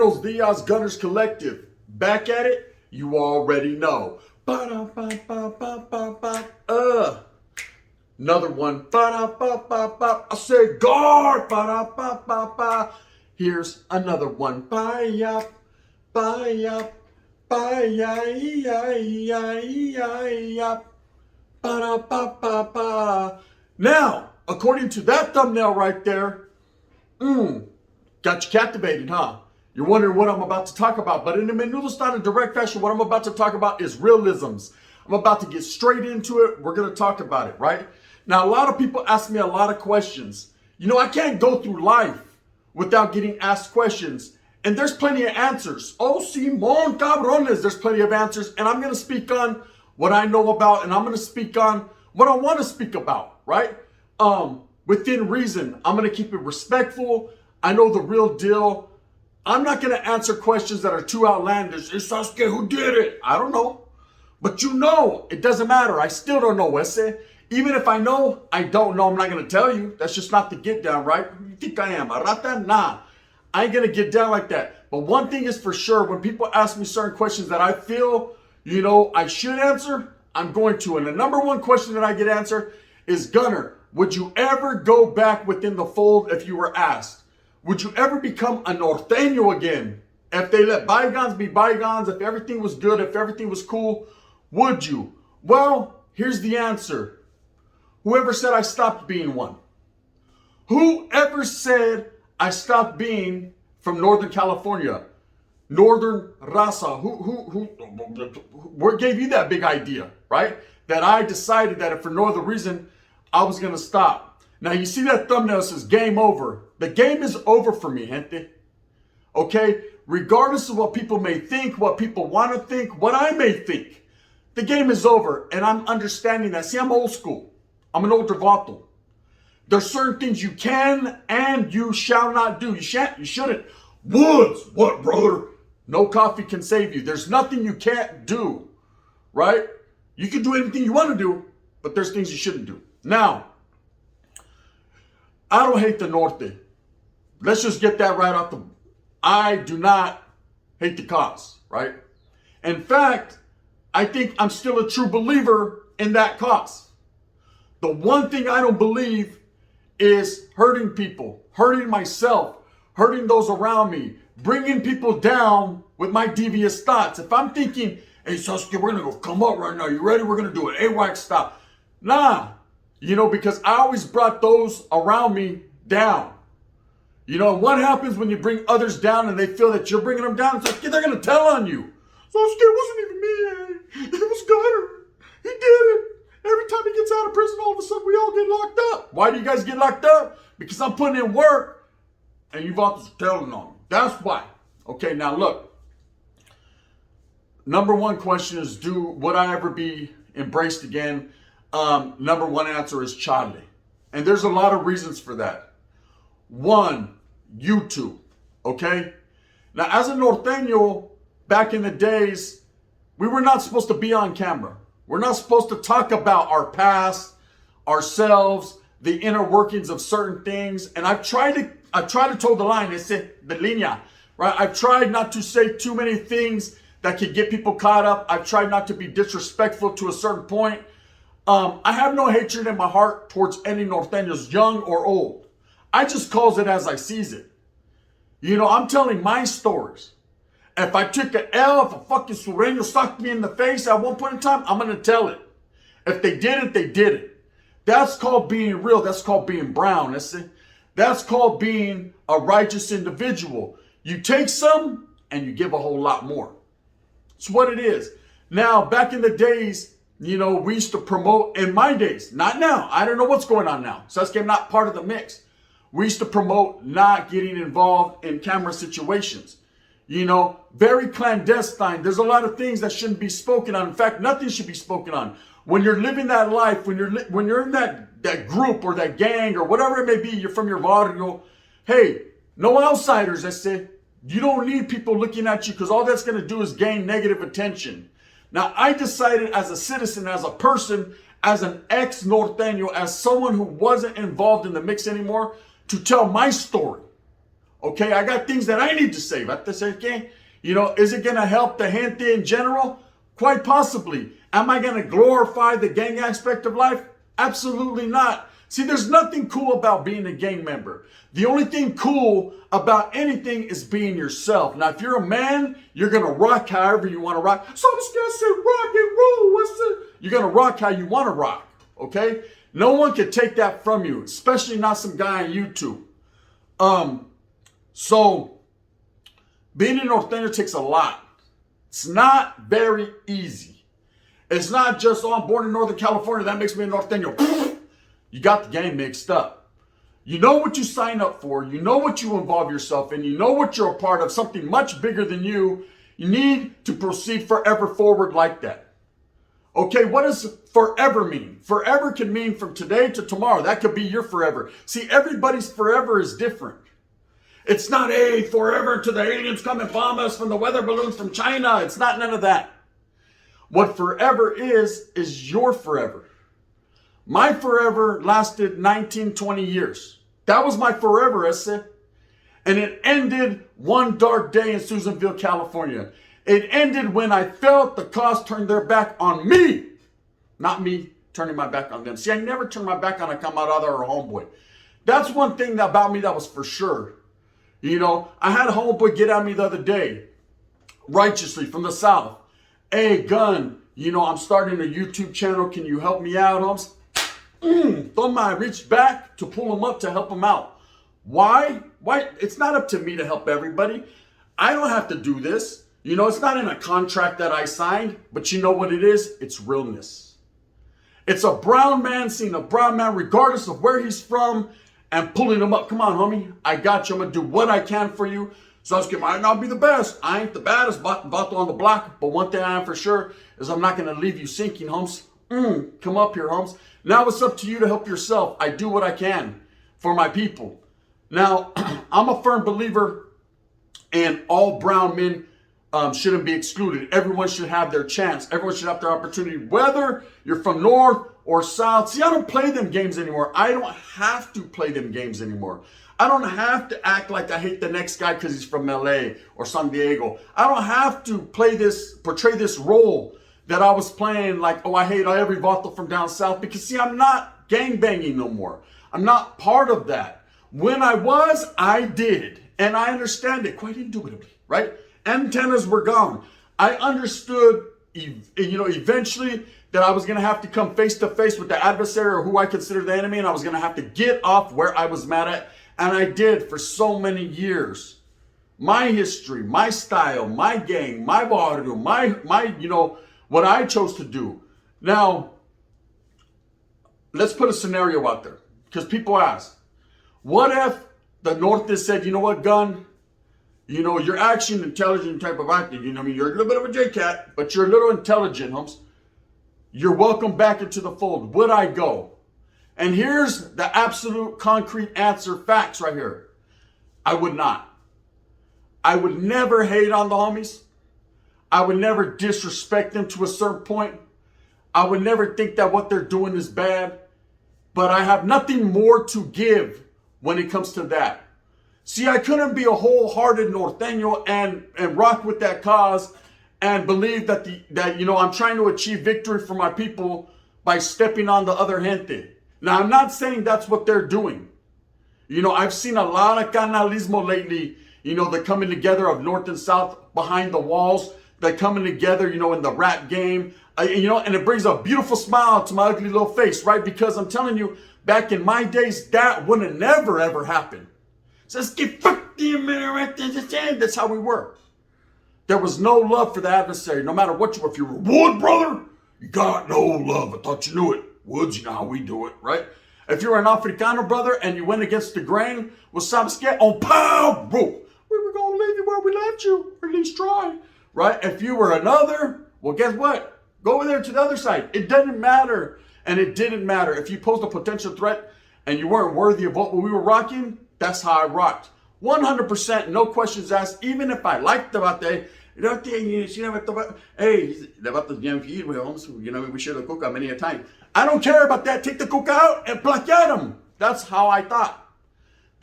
Buenos dias, Gunners Collective. Back at it? You already know. Ba-da-ba-ba-ba-ba-ba. Another one. Ba-da-ba-ba-ba. I said guard. Ba-da-ba-ba-ba. Here's another one. Ba-yap, ba-yap, ba-ya-ya-ya-ya-ya. Ba-da-ba-ba-ba. Now, according to that thumbnail right there, got you captivated, huh? You're wondering what I'm about to talk about, but in a menudo style and direct fashion, what I'm about to talk about is realisms. I'm about to get straight into it. We're going to talk about it, right? Now, a lot of people ask me a lot of questions. You know, I can't go through life without getting asked questions, and there's plenty of answers. Oh, Simon Cabrones, there's plenty of answers, and I'm going to speak on what I know about, and I'm going to speak on what I want to speak about, right? Within reason. I'm going to keep it respectful. I know the real deal. I'm not going to answer questions that are too outlandish. Is Sasuke who did it? I don't know. But you know, it doesn't matter. I still don't know, Wesse. Even if I know, I don't know. I'm not going to tell you. That's just not the get down, right? Who do you think I am? A rata? Nah. I ain't going to get down like that. But one thing is for sure, when people ask me certain questions that I feel, you know, I should answer, I'm going to. And the number one question that I get answered is, Gunner, would you ever go back within the fold if you were asked? Would you ever become a norteño again? If they let bygones be bygones, if everything was good, if everything was cool, would you? Well, here's the answer. Whoever said I stopped being one? Whoever said I stopped being from Northern California? Northern raza. What gave you that big idea, right? That I decided that if for no other reason, I was going to stop. Now, you see that thumbnail says game over. The game is over for me, gente. Okay? Regardless of what people may think, what people want to think, what I may think, the game is over. And I'm understanding that. See, I'm old school. I'm an older vato. There's certain things you can and you shall not do. You shan't, you shouldn't. Woods, what, brother? No coffee can save you. There's nothing you can't do, right? You can do anything you want to do, but there's things you shouldn't do. Now, I don't hate the Norte. Let's just get that right off the... I do not hate the cause, right? In fact, I think I'm still a true believer in that cause. The one thing I don't believe is hurting people, hurting myself, hurting those around me, bringing people down with my devious thoughts. If I'm thinking, hey, Sasuke, we're going to go come up right now. You ready? We're going to do an AWAC stop. Nah. You know, because I always brought those around me down. You know, what happens when you bring others down and they feel that you're bringing them down? It's like, they're going to tell on you. So it wasn't even me, eh? It was Gunner. He did it. Every time he gets out of prison, all of a sudden we all get locked up. Why do you guys get locked up? Because I'm putting in work and you vatos are telling on me. That's why. Okay, now look. Number one question is, would I ever be embraced again? Number one answer is Charlie. And there's a lot of reasons for that. One, YouTube, okay? Now, as a norteño, back in the days, we were not supposed to be on camera. We're not supposed to talk about our past, ourselves, the inner workings of certain things. And I've tried to toe the line, the línea, right? I've tried not to say too many things that could get people caught up. I've tried not to be disrespectful to a certain point. I have no hatred in my heart towards any norteños, young or old. I just calls it as I sees it. You know, I'm telling my stories. If I took an L, if a fucking sureño socked me in the face at one point in time, I'm going to tell it. If they did it, they did it. That's called being real. That's called being brown. That's called being a righteous individual. You take some and you give a whole lot more. It's what it is. Now, back in the days, you know, we used to promote, in my days, not now. I don't know what's going on now. Sasuke, I'm not part of the mix. We used to promote not getting involved in camera situations. You know, very clandestine. There's a lot of things that shouldn't be spoken on. In fact, nothing should be spoken on. When you're living that life, when you're in that group or that gang or whatever it may be, you're from your barrio, hey, no outsiders, you don't need people looking at you because all that's going to do is gain negative attention. Now, I decided as a citizen, as a person, as an ex-norteño, as someone who wasn't involved in the mix anymore, to tell my story. Okay, I got things that I need to save. Okay? You know, is it going to help the gente in general? Quite possibly. Am I going to glorify the gang aspect of life? Absolutely not. See, there's nothing cool about being a gang member. The only thing cool about anything is being yourself. Now, if you're a man, you're going to rock however you want to rock. So I'm just going to say rock and roll. You're going to rock how you want to rock. Okay? No one can take that from you, especially not some guy on YouTube. So being a norteño takes a lot. It's not very easy. It's not just, oh, I'm born in Northern California, that makes me a norteño. You got the game mixed up. You know what you sign up for. You know what you involve yourself in. You know what you're a part of, something much bigger than you. You need to proceed forever forward like that. Okay, what does forever mean? Forever can mean from today to tomorrow. That could be your forever. See, everybody's forever is different. It's not, hey, forever until the aliens come and bomb us from the weather balloons from China. It's not none of that. What forever is your forever. My forever lasted 19, 20 years. That was my forever, ese. And it ended one dark day in Susanville, California. It ended when I felt the cause turn their back on me. Not me turning my back on them. See, I never turned my back on a camarada or a homeboy. That's one thing about me that was for sure. You know, I had a homeboy get at me the other day, righteously, from the South. Hey, Gun, you know, I'm starting a YouTube channel. Can you help me out, homes? Toma, I reached back to pull him up to help him out. Why? Why? It's not up to me to help everybody. I don't have to do this. You know, it's not in a contract that I signed, but you know what it is? It's realness. It's a brown man seeing a brown man, regardless of where he's from, and pulling him up. Come on, homie. I got you. I'm going to do what I can for you. Sasuke might not be the best. I ain't the baddest vato on the block, but one thing I am for sure is I'm not going to leave you sinking, homes. Come up here, homes. Now it's up to you to help yourself. I do what I can for my people. Now, I'm a firm believer in all brown men shouldn't be excluded. Everyone should have their chance. Everyone should have their opportunity, whether you're from North or South. See, I don't play them games anymore. I don't have to play them games anymore. I don't have to act like I hate the next guy because he's from LA or San Diego. I don't have to portray this role that I was playing like, oh, I hate every vato from down south, because see, I'm not gangbanging no more. I'm not part of that. When I was, I did. And I understand it quite indubitably, right? Antennas were gone. I understood, eventually that I was going to have to come face to face with the adversary or who I consider the enemy, and I was going to have to get off where I was mad at. And I did for so many years. My history, my style, my gang, my barrio, my what I chose to do. Now, let's put a scenario out there, because people ask, what if the Norte said, you know what, Gun? You know, you're action intelligent type of actor. You know, I mean, you're a little bit of a J-Cat, but you're a little intelligent, homes. You're welcome back into the fold. Would I go? And here's the absolute concrete answer, facts right here. I would not. I would never hate on the homies. I would never disrespect them to a certain point. I would never think that what they're doing is bad. But I have nothing more to give when it comes to that. See, I couldn't be a wholehearted norteño and rock with that cause and believe that I'm trying to achieve victory for my people by stepping on the other gente. Now, I'm not saying that's what they're doing. You know, I've seen a lot of canalismo lately, the coming together of North and South behind the walls, the coming together, in the rap game, and it brings a beautiful smile to my ugly little face, right? Because I'm telling you, back in my days, that would have never, ever happened. Says, get fuck the American, that's how we were. There was no love for the adversary, no matter what if you were Wood, brother, you got no love. I thought you knew it. Woods, you know how we do it, right? If you're an Africano brother and you went against the grain with Samsket on pow, bro, we were going to leave you where we left you, or at least try, right? If you were another, well, guess what? Go over there to the other side. It doesn't matter, and it didn't matter. If you posed a potential threat and you weren't worthy of what we were rocking, that's how I rocked. 100%, no questions asked, even if I liked the Bate. Hey, the Bate's bien firme, we share the coca many a time. I don't care about that. Take the coca out and plaquear them. That's how I thought.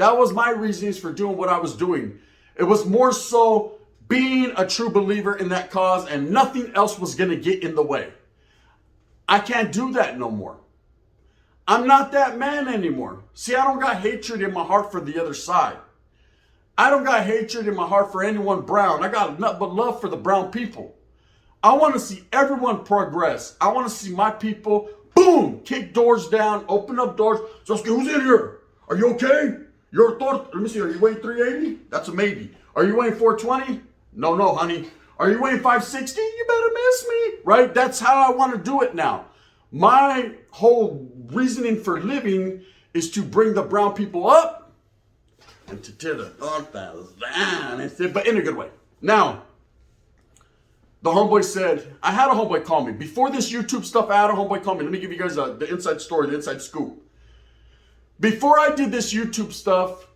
That was my reasons for doing what I was doing. It was more so being a true believer in that cause, and nothing else was going to get in the way. I can't do that no more. I'm not that man anymore. See, I don't got hatred in my heart for the other side. I don't got hatred in my heart for anyone brown. I got nothing but love for the brown people. I want to see everyone progress. I want to see my people, boom, kick doors down, open up doors. So, who's in here? Are you okay? You're a thought. Let me see. Are you weighing 380? That's a maybe. Are you weighing 420? No, honey. Are you weighing 560? You better miss me. Right? That's how I want to do it now. My whole reasoning for living is to bring the brown people up and to tear the dark down, but in a good way. Now, the homeboy said, I had a homeboy call me. Before this YouTube stuff, I had a homeboy call me. Let me give you guys the inside story, the inside scoop. Before I did this YouTube stuff,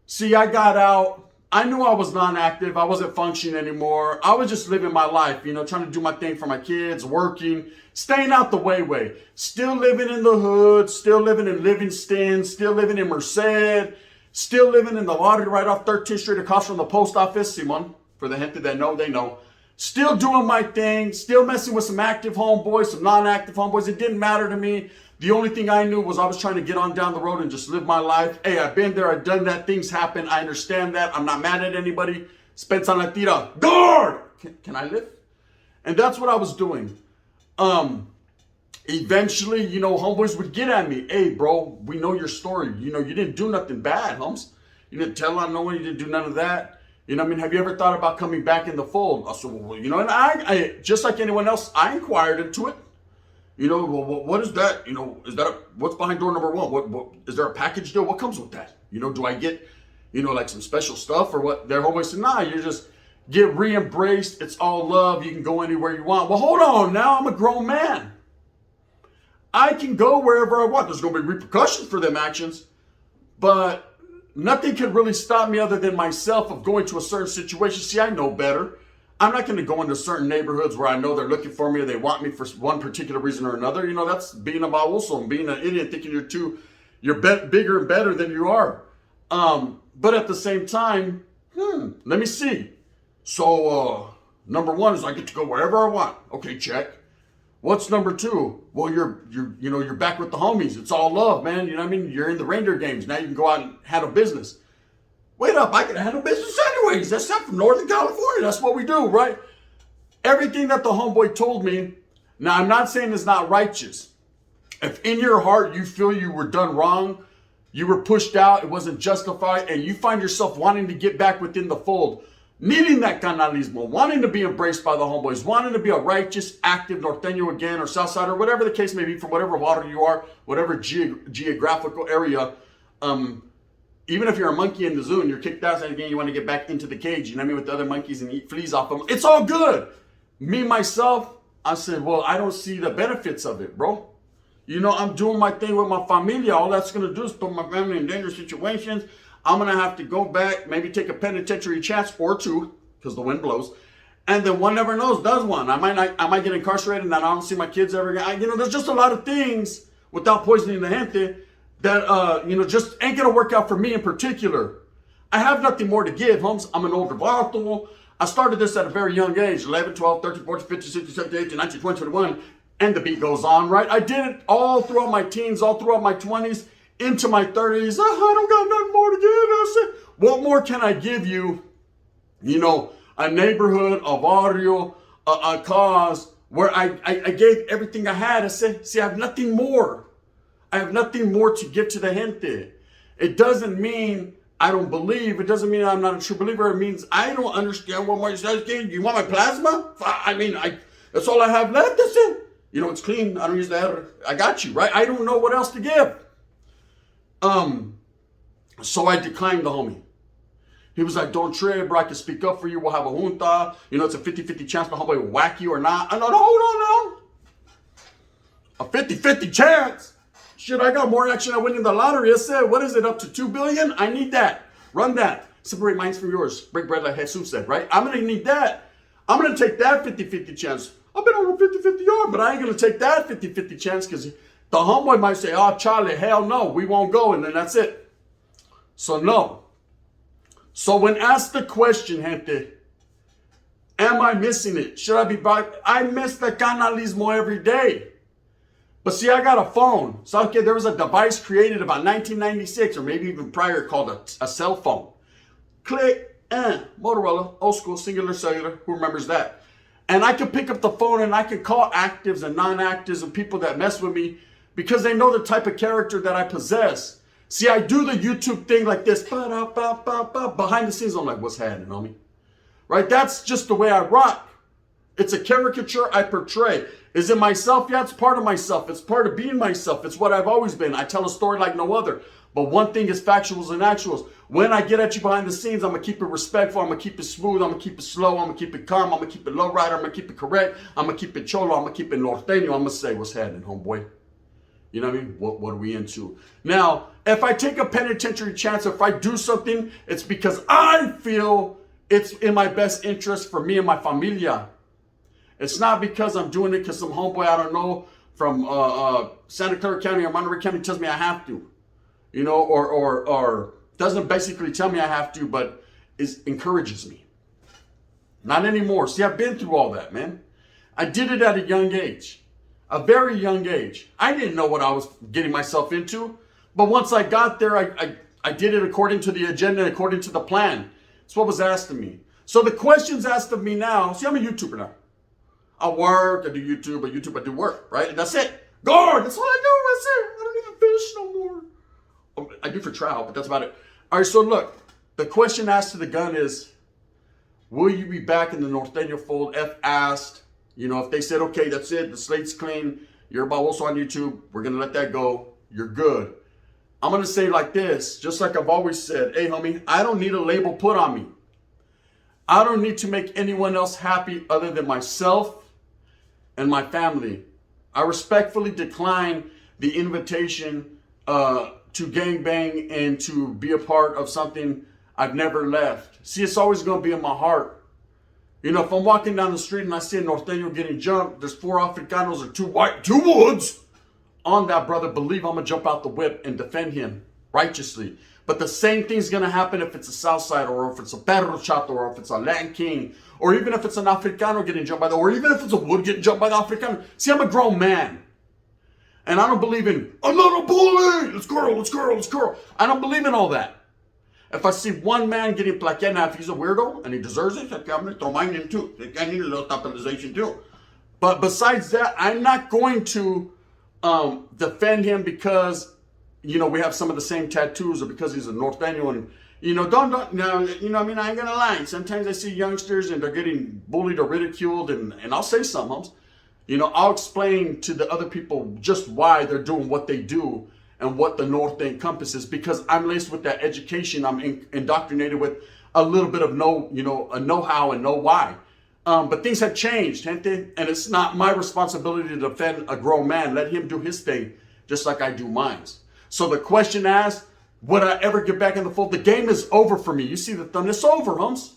see, I got out. I knew I was non-active. I wasn't functioning anymore. I was just living my life, trying to do my thing for my kids, working, staying out the way. Still living in the hood, still living in Livingston, still living in Merced, still living in the lottery right off 13th Street across from the post office. Simon, for the gente that know, they know. Still doing my thing, still messing with some active homeboys, some non-active homeboys. It didn't matter to me. The only thing I knew was I was trying to get on down the road and just live my life. Hey, I've been there, I've done that, things happen, I understand that. I'm not mad at anybody. Spence on la tira. Guard! Can I live? And that's what I was doing. Eventually, homeboys would get at me. Hey, bro, we know your story. You didn't do nothing bad, homes. You didn't tell on no one, you didn't do none of that. Have you ever thought about coming back in the fold? I said, well, and I just like anyone else, I inquired into it. What is that? What's behind door number one? What is there a package deal? What comes with that? Do I get, like some special stuff or what? Their homeboy said, nah, you just get re-embraced. It's all love. You can go anywhere you want. Well, hold on. Now I'm a grown man. I can go wherever I want. There's going to be repercussions for them actions, but nothing can really stop me other than myself of going to a certain situation. See, I know better. I'm not going to go into certain neighborhoods where I know they're looking for me or they want me for one particular reason or another. That's being a baboso and being an idiot, thinking you're bigger and better than you are. But at the same time, let me see. So, number one is I get to go wherever I want. Okay, check. What's number two? Well, you're back with the homies. It's all love, man. You're in the reindeer games. Now you can go out and handle business. Wait up, I can handle business anyways. That's not from Northern California. That's what we do, right? Everything that the homeboy told me, now I'm not saying it's not righteous. If in your heart you feel you were done wrong, you were pushed out, it wasn't justified, and you find yourself wanting to get back within the fold, needing that canalismo, wanting to be embraced by the homeboys, wanting to be a righteous, active Norteño again, or Southside, or whatever the case may be, from whatever water you are, whatever geographical area, even if you're a monkey in the zoo and you're kicked out and again you want to get back into the cage, with the other monkeys and eat fleas off them, it's all good. Me, myself, I said, well, I don't see the benefits of it, bro. I'm doing my thing with my familia. All that's going to do is put my family in dangerous situations. I'm going to have to go back, maybe take a penitentiary chance or two, because the wind blows. And then one never knows, does one. I might get incarcerated and I don't see my kids ever again. There's just a lot of things, without poisoning the gente, that, just ain't going to work out for me in particular. I have nothing more to give, homes. I'm an older vato. I started this at a very young age, 11, 12, 13, 14, 15, 16, 17, 18, 19, 20, 21, and the beat goes on, right? I did it all throughout my teens, all throughout my 20s, into my 30s. I don't got nothing more to give. I said, what more can I give you? A neighborhood, a barrio, a cause where I gave everything I had. I said, see, I have nothing more. I have nothing more to give to the gente. It doesn't mean I don't believe. It doesn't mean I'm not a true believer. It means I don't understand what more you said. You want my plasma? That's all I have left. That's it. It's clean. I don't use that. I got you, right? I don't know what else to give. So I declined the homie. He was like, don't trip, bro. I can speak up for you. We'll have a junta. It's a 50-50 chance the homeboy will whack you or not. I know, hold on now. A 50-50 chance? Shit, I got more action at winning the lottery. I said, what is it, up to 2 billion? I need that. Run that. Separate minds from yours. Break bread like Jesus said, right? I'm going to need that. I'm going to take that 50-50 chance. I've been on a 50-50 yard, but I ain't going to take that 50-50 chance because the homeboy might say, oh, Charlie, hell no, we won't go, and then that's it. So no. So when asked the question, gente, am I missing it? Should I be back? I miss the canalismo every day. But see, I got a phone. So okay, there was a device created about 1996 or maybe even prior called a cell phone. Click, Motorola, old school, singular cellular. Who remembers that? And I could pick up the phone and I could call actives and non-actives and people that mess with me because they know the type of character that I possess. See, I do the YouTube thing like this. Behind the scenes, I'm like, what's happening, homie? Right? That's just the way I rock. It's a caricature I portray. Is it myself? Yeah, it's part of myself. It's part of being myself. It's what I've always been. I tell a story like no other. But one thing is factuals and actuals. When I get at you behind the scenes, I'm going to keep it respectful. I'm going to keep it smooth. I'm going to keep it slow. I'm going to keep it calm. I'm going to keep it low rider. I'm going to keep it correct. I'm going to keep it cholo. I'm going to keep it norteño. I'm going to say, what's happening, homeboy? You know what I mean? What are we into? Now, if I take a penitentiary chance, if I do something, it's because I feel it's in my best interest for me and my familia. It's not because I'm doing it because some homeboy, I don't know, from Santa Clara County or Monterey County tells me I have to. You know, or doesn't basically tell me I have to, but encourages me. Not anymore. See, I've been through all that, man. I did it at a young age. A very young age. I didn't know what I was getting myself into. But once I got there, I did it according to the agenda, according to the plan. It's what was asked of me. So the questions asked of me now, see, I'm a YouTuber now. I work, I do YouTube, I do work, right? And that's it. Guard, that's all I do, that's it. I don't even fish no more. I do for trial, but that's about it. All right, so look, the question asked to the gun is, will you be back in the Norteño fold? If asked, you know, if they said, okay, that's it, the slate's clean, you're also on YouTube, we're going to let that go, you're good. I'm going to say like this, just like I've always said, hey, homie, I don't need a label put on me. I don't need to make anyone else happy other than myself and my family. I respectfully decline the invitation to gangbang and to be a part of something I've never left. See, it's always going to be in my heart. You know, if I'm walking down the street and I see a Norteño getting jumped, there's 4 Africanos or 2 woods on that brother, believe I'm going to jump out the whip and defend him righteously. But the same thing's going to happen if it's a Southside or if it's a Perro Chato or if it's a Latin King or even if it's an Africano getting jumped by or even if it's a Wood getting jumped by the Africano. See, I'm a grown man. And I don't believe in, I'm not a bully, let's curl. I don't believe in all that. If I see one man getting plaqueada, now if he's a weirdo and he deserves it, I'm going to throw mine in too. I need a little topicalization too. But besides that, I'm not going to defend him because, you know, we have some of the same tattoos or because he's a Norteño and, you know, don't, now, you know, I mean, I ain't going to lie. Sometimes I see youngsters and they're getting bullied or ridiculed and I'll say something. You know, I'll explain to the other people just why they're doing what they do and what the North encompasses because I'm laced with that education. I'm indoctrinated with a little bit of a know-how and know why. But things have changed, gente, and it's not my responsibility to defend a grown man. Let him do his thing just like I do mine. So the question asked, would I ever get back in the fold? The game is over for me. You see the thumb, it's over, homes.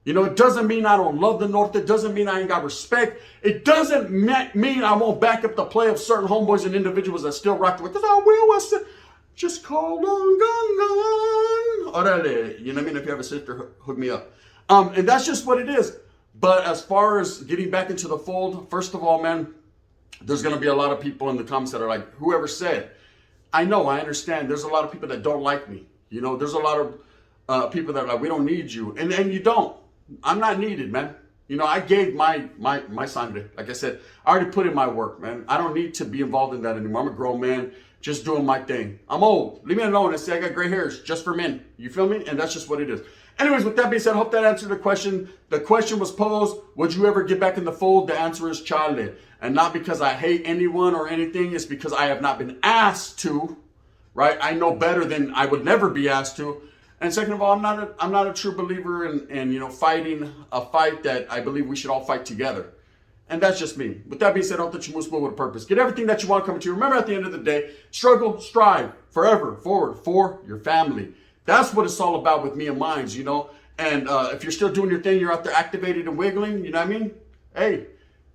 You know, it doesn't mean I don't love the North. It doesn't mean I ain't got respect. It doesn't mean I won't back up the play of certain homeboys and individuals that still rock with, because I will. I said, just call on gun. Orale. You know what I mean? If you have a sister, hook me up. And that's just what it is. But as far as getting back into the fold, first of all, man, there's going to be a lot of people in the comments that are like, whoever said, I know, I understand. There's a lot of people that don't like me. You know, there's a lot of people that are like, we don't need you. And you don't. I'm not needed, man. You know, I gave my sangre. Like I said, I already put in my work, man. I don't need to be involved in that anymore. I'm a grown man, just doing my thing. I'm old. Leave me alone. I say I got gray hairs just for men. You feel me? And that's just what it is. Anyways, with that being said, I hope that answered the question. The question was posed, would you ever get back in the fold? The answer is chale. And not because I hate anyone or anything. It's because I have not been asked to, right? I know better than I would never be asked to. And second of all, I'm not a true believer in you know, fighting a fight that I believe we should all fight together. And that's just me. With that being said, I hope that you move smooth with a purpose. Get everything that you want coming to you. Remember, at the end of the day, struggle, strive, forever, forward, for your family. That's what it's all about with me and mine, you know. And if you're still doing your thing, you're out there activated and wiggling, you know what I mean? Hey,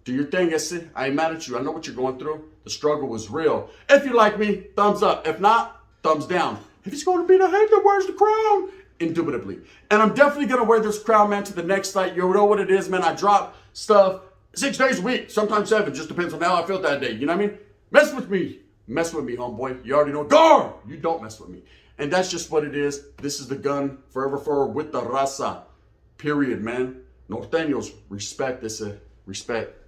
do your thing, I ain't mad at you. I know what you're going through. The struggle was real. If you like me, thumbs up. If not, thumbs down. If he's going to be the head that wears the crown, indubitably. And I'm definitely going to wear this crown, man, to the next fight. You know what it is, man. I drop stuff 6 days a week, sometimes 7. Just depends on how I feel that day. You know what I mean? Mess with me. Mess with me, homeboy. You already know. Gar! You don't mess with me. And that's just what it is. This is the gun forever forward with the raza. Period, man. Norteños, respect. This respect.